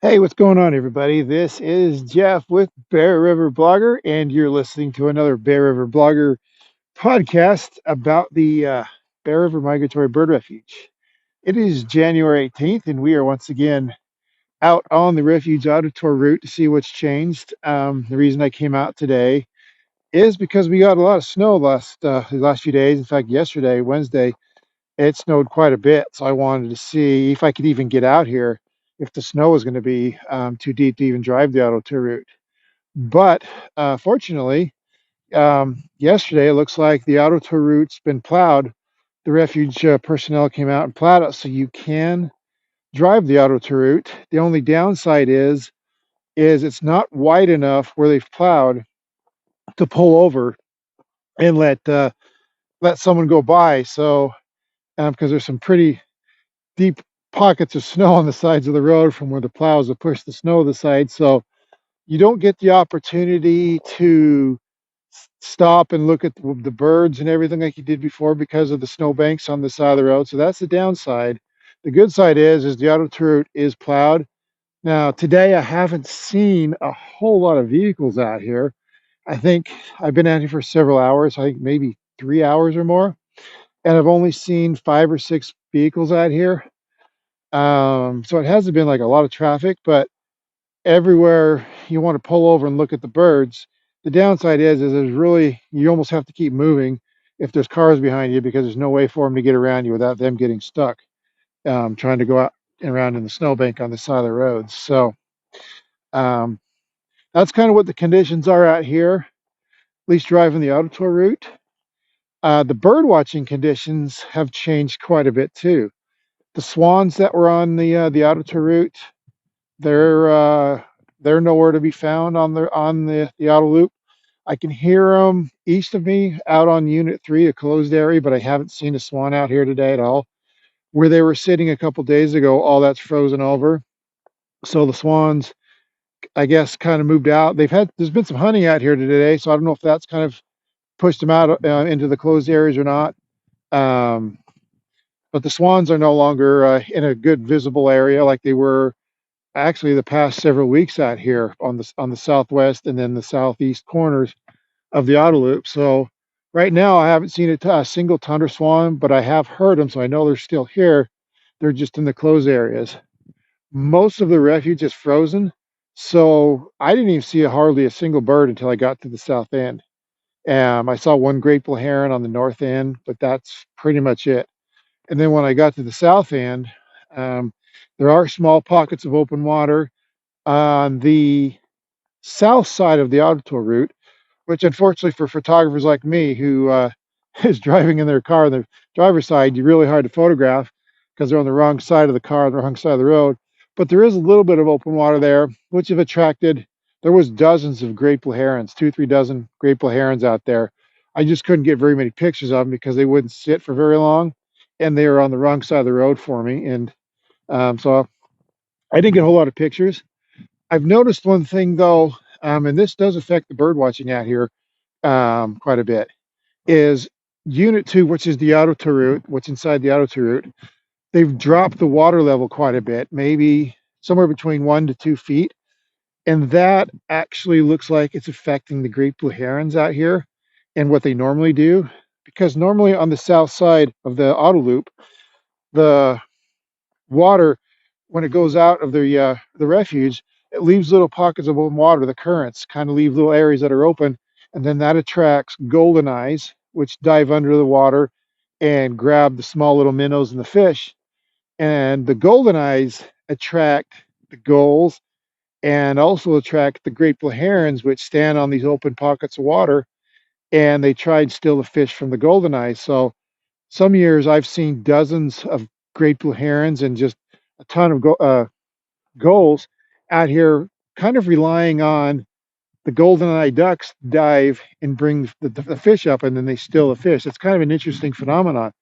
Hey, what's going on, everybody? This is Jeff with Bear River Blogger, and you're listening to another Bear River Blogger podcast about the Bear River Migratory Bird Refuge. It is January 18th, and we are once again out on the Refuge Auto Tour route to see what's changed. The reason I came out today is because we got a lot of snow the last few days. In fact, yesterday, Wednesday, it snowed quite a bit, so I wanted to see if I could even get out here if the snow was going to be too deep to even drive the auto tour route. But fortunately, yesterday it looks like the auto tour route's been plowed. The refuge personnel came out and plowed it, so you can drive the auto tour route. The only downside is it's not wide enough where they've plowed to pull over and let someone go by. So because there's some pretty deep pockets of snow on the sides of the road from where the plows have pushed the snow to the side. So you don't get the opportunity to stop and look at the birds and everything like you did before because of the snowbanks on the side of the road. So that's the downside. The good side is the auto tour route is plowed. Now today I haven't seen a whole lot of vehicles out here. I think I've been out here for several hours. I think maybe 3 hours or more, and I've only seen 5 or 6 vehicles out here. So it hasn't been like a lot of traffic, but everywhere you want to pull over and look at the birds, the downside is there's really you almost have to keep moving if there's cars behind you because there's no way for them to get around you without them getting stuck trying to go out and around in the snowbank on the side of the roads. So um, that's kind of what the conditions are out here, at least driving the auto tour route. The bird watching conditions have changed quite a bit too. The swans that were on the auto tour route, they're uh, they're nowhere to be found on the auto loop. I can hear them east of me out on Unit 3, a closed area, but I haven't seen a swan out here today at all. Where they were sitting a couple days ago, all that's frozen over. So the swans, I guess, kind of moved out. There's been some hunting out here today, so I don't know if that's kind of pushed them out into the closed areas or not. Um, but the swans are no longer in a good visible area like they were actually the past several weeks out here on the southwest and then the southeast corners of the auto loop. So right now I haven't seen a single tundra swan, but I have heard them, so I know they're still here. They're just in the closed areas. Most of the refuge is frozen, so I didn't even see hardly a single bird until I got to the south end. I saw one grateful heron on the north end, but that's pretty much it. And then when I got to the south end, um, there are small pockets of open water on the south side of the auto tour route, which unfortunately for photographers like me who is driving in their car on the driver's side, you're really hard to photograph because they're on the wrong side of the car, on the wrong side of the road. But there is a little bit of open water there, which have attracted. There was dozens of grateful herons, 2, 3 dozen grateful herons out there. I just couldn't get very many pictures of them because they wouldn't sit for very long, and they were on the wrong side of the road for me. And so I didn't get a whole lot of pictures. I've noticed one thing though, and this does affect the bird watching out here quite a bit, is Unit 2, which is the auto tour route, what's inside the auto tour route, they've dropped the water level quite a bit, maybe somewhere between 1 to 2 feet. And that actually looks like it's affecting the great blue herons out here and what they normally do. Because normally on the south side of the auto loop, the water, when it goes out of the refuge, it leaves little pockets of open water. The currents kind of leave little areas that are open, and then that attracts golden eyes, which dive under the water and grab the small little minnows and the fish. And the golden eyes attract the gulls and also attract the great blue herons, which stand on these open pockets of water, and they try and steal the fish from the golden eyes. So some years I've seen dozens of great blue herons and just a ton of gulls out here, kind of relying on the golden-eye ducks dive and bring the fish up, and then they steal the fish. It's kind of an interesting phenomenon.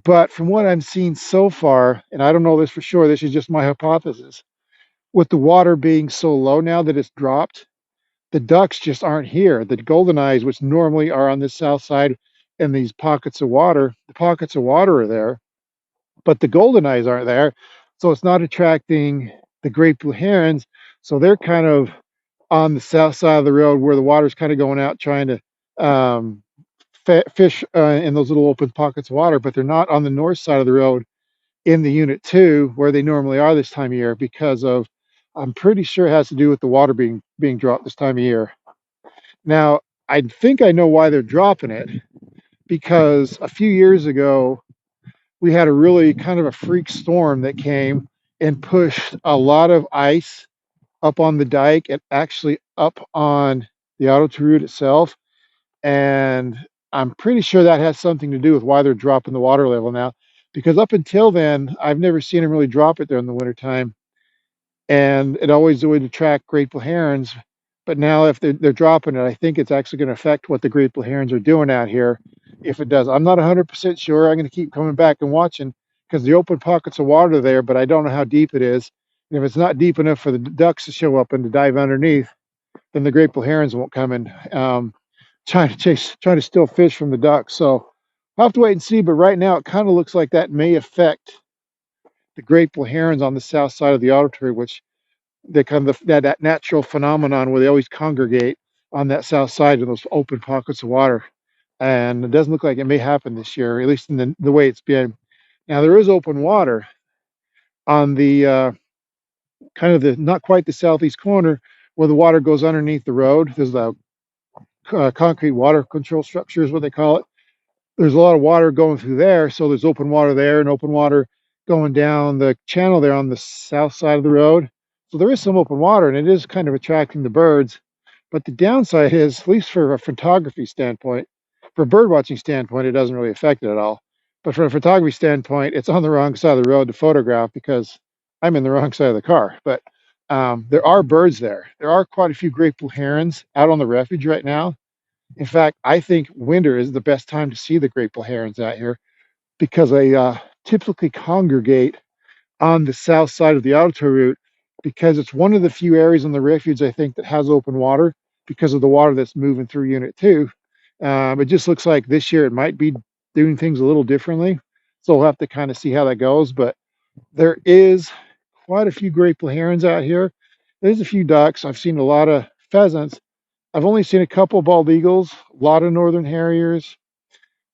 But from what I'm seeing so far, and I don't know this for sure, this is just my hypothesis. With the water being so low now that it's dropped, the ducks just aren't here. The golden eyes, which normally are on the south side in these pockets of water, the pockets of water are there, but the golden eyes aren't there. So it's not attracting the great blue herons. So they're kind of on the south side of the road where the water's kind of going out trying to um, fish in those little open pockets of water, but they're not on the north side of the road in the unit 2 where they normally are this time of year because of, I'm pretty sure it has to do with the water being dropped this time of year. Now, I think I know why they're dropping it, because a few years ago we had a really kind of a freak storm that came and pushed a lot of ice up on the dike and actually up on the auto route itself. And I'm pretty sure that has something to do with why they're dropping the water level now. Because up until then, I've never seen them really drop it there in the wintertime. And it always would attract great blue herons. But now if they're dropping it, I think it's actually going to affect what the great blue herons are doing out here. If it does, I'm not 100% sure. I'm going to keep coming back and watching because the open pockets of water there, but I don't know how deep it is. And if it's not deep enough for the ducks to show up and to dive underneath, then the great blue herons won't come in trying to steal fish from the ducks. So I'll have to wait and see. But right now, it kind of looks like that may affect the great blue herons on the south side of the auditory, which they kind of that natural phenomenon where they always congregate on that south side in those open pockets of water. And it doesn't look like it may happen this year, at least in the way it's been. Now there is open water on the kind of the not quite the southeast corner where the water goes underneath the road. There's a concrete water control structure is what they call it. There's a lot of water going through there, so there's open water there and open water going down the channel there on the south side of the road. So there is some open water, and it is kind of attracting the birds. But the downside is, at least for a photography standpoint, for a bird watching standpoint, it doesn't really affect it at all. But from a photography standpoint, it's on the wrong side of the road to photograph because I'm in the wrong side of the car. But there are birds there. There are quite a few great blue herons out on the refuge right now. In fact, I think winter is the best time to see the great blue herons out here because they typically congregate on the south side of the auditory route because it's one of the few areas on the refuge, I think, that has open water because of the water that's moving through Unit 2. It just looks like this year it might be doing things a little differently. So we'll have to kind of see how that goes. But there is quite a few great blue herons out here. There's a few ducks. I've seen a lot of pheasants. I've only seen a couple of bald eagles, a lot of northern harriers.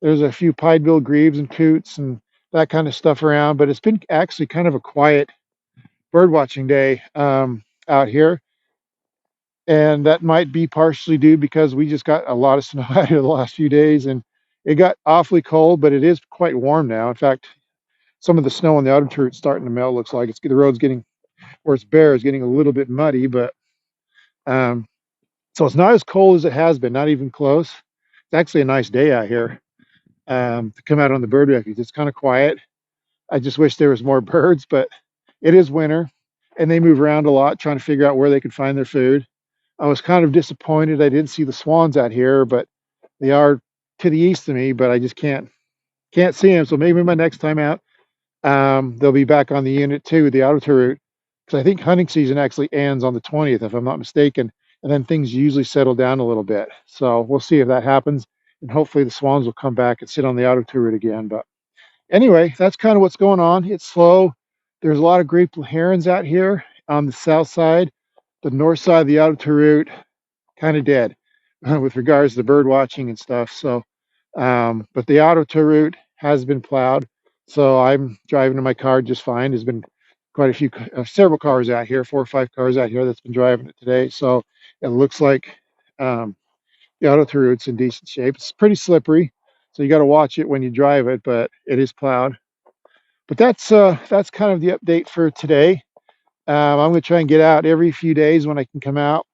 There's a few pied-billed grebes and coots and that kind of stuff around, but it's been actually kind of a quiet bird watching day out here. And that might be partially due because we just got a lot of snow out here the last few days and it got awfully cold, but it is quite warm now. In fact, some of the snow on the outer turret starting to melt. Looks like the road's getting, where it's bare, is getting a little bit muddy, but um, so it's not as cold as it has been, not even close. It's actually a nice day out here to come out on the bird refuge. It's kind of quiet. I just wish there was more birds, but it is winter and they move around a lot trying to figure out where they could find their food. I was kind of disappointed I didn't see the swans out here, but they are to the east of me, but I just can't see them. So maybe my next time out, they'll be back on the Unit 2, the outer route, because I think hunting season actually ends on the 20th, if I'm not mistaken, and then things usually settle down a little bit. So we'll see if that happens, and hopefully the swans will come back and sit on the outer route again. But anyway, that's kind of what's going on. It's slow. There's a lot of great blue herons out here on the south side. The north side of the outer route, kind of dead with regards to bird watching and stuff. So, but the outer route has been plowed. So I'm driving in my car just fine. There's been quite a few, several cars out here, 4 or 5 cars out here that's been driving it today. So it looks like the outer route's in decent shape. It's pretty slippery, so you got to watch it when you drive it, but it is plowed. But that's kind of the update for today. I'm going to try and get out every few days when I can come out,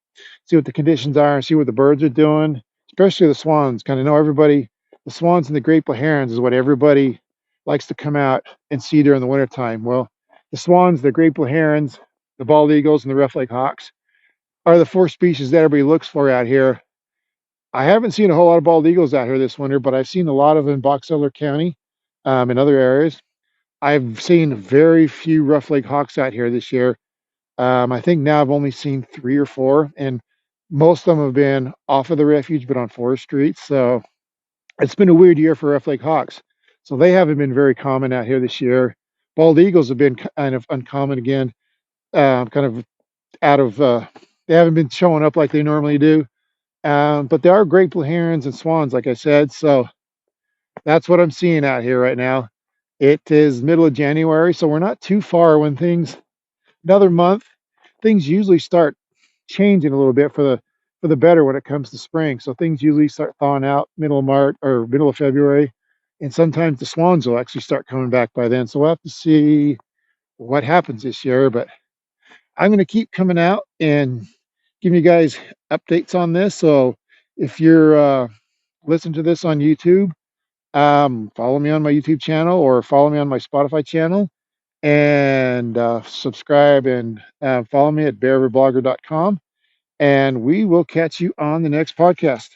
see what the conditions are, and see what the birds are doing, especially the swans. Kind of know everybody, the swans and the great blue herons is what everybody likes to come out and see during the wintertime. Well, the swans, the great blue herons, the bald eagles, and the rough leg hawks are the 4 species that everybody looks for out here. I haven't seen a whole lot of bald eagles out here this winter, but I've seen a lot of them in Box Elder County, in other areas. I've seen very few rough leg hawks out here this year. I think now I've only seen 3 or 4, and most of them have been off of the refuge, but on Forest Street. So it's been a weird year for rough leg hawks. So they haven't been very common out here this year. Bald eagles have been kind of uncommon again. kind of out of, they haven't been showing up like they normally do. But there are great blue herons and swans, like I said. So that's what I'm seeing out here right now. It is middle of January, so we're not too far when another month, things usually start changing a little bit for the better when it comes to spring. So things usually start thawing out middle of March or middle of February, and sometimes the swans will actually start coming back by then. So we'll have to see what happens this year. But I'm going to keep coming out and giving you guys updates on this. So if you're listening to this on YouTube, follow me on my YouTube channel or follow me on my Spotify channel and subscribe and follow me at bearriverblogger.com. And we will catch you on the next podcast.